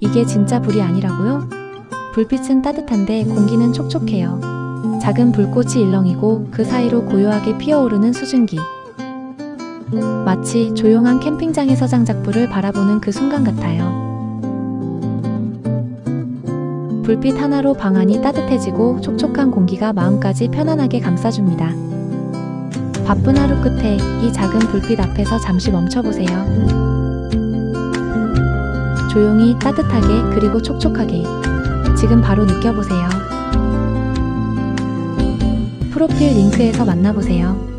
이게 진짜 불이 아니라고요? 불빛은 따뜻한데 공기는 촉촉해요. 작은 불꽃이 일렁이고 그 사이로 고요하게 피어오르는 수증기. 마치 조용한 캠핑장에서 장작불을 바라보는 그 순간 같아요. 불빛 하나로 방 안이 따뜻해지고 촉촉한 공기가 마음까지 편안하게 감싸줍니다. 바쁜 하루 끝에 이 작은 불빛 앞에서 잠시 멈춰보세요. 조용히 따뜻하게 그리고 촉촉하게 지금 바로 느껴보세요. 프로필 링크에서 만나보세요.